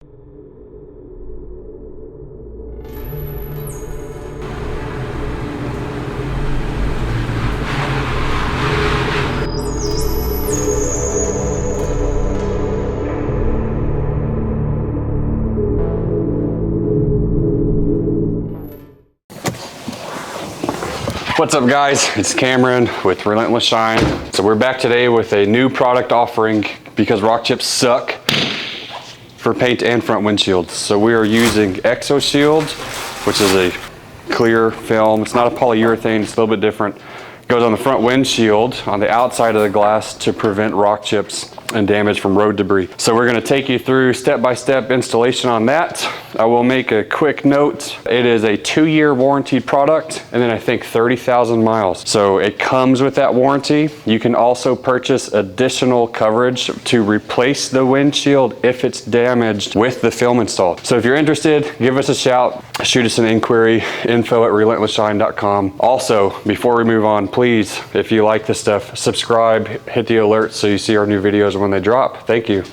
What's up guys, it's Cameron with Relentless Shine. So we're back today with a new product offering because rock chips suck for paint and front windshields. So we are using Exo Shield, which is a clear film. It's not a polyurethane, it's a little bit different. It goes on the front windshield on the outside of the glass to prevent rock chips and damage from road debris. So we're gonna take you through step-by-step installation on that. I will make a quick note. It is a 2-year warranted product and then I think 30,000 miles. So it comes with that warranty. You can also purchase additional coverage to replace the windshield if it's damaged with the film installed. So if you're interested, give us a shout, shoot us an inquiry, info@relentlesshine.com. Also, before we move on, please, if you like this stuff, subscribe, hit the alerts so you see our new videos when they drop. Thank you.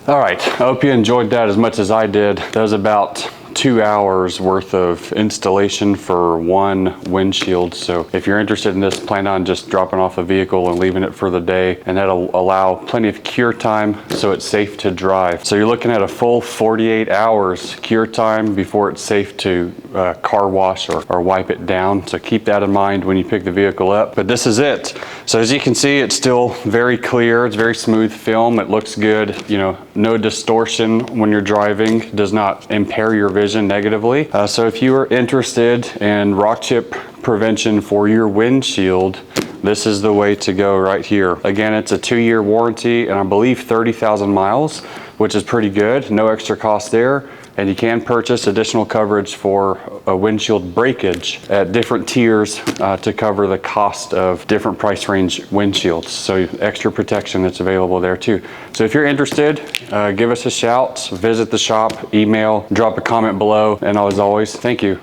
All right, I hope you enjoyed that as much as I did. That was about 2 hours worth of installation for one windshield. So if you're interested in this, plan on just dropping off the vehicle and leaving it for the day, and that'll allow plenty of cure time so it's safe to drive. So you're looking at a full 48 hours cure time before it's safe to car wash or wipe it down. So keep that in mind when you pick the vehicle up. But this is it. So as you can see, it's still very clear. It's very smooth film. It looks good. You know, no distortion when you're driving. It does not impair your vision negatively. So if you are interested in rock chip prevention for your windshield, this is the way to go right here. Again, it's a 2-year warranty and I believe 30,000 miles, which is pretty good. No extra cost there. And you can purchase additional coverage for a windshield breakage at different tiers to cover the cost of different price range windshields. So extra protection that's available there too. So if you're interested, give us a shout, visit the shop, email, drop a comment below, and as always, thank you.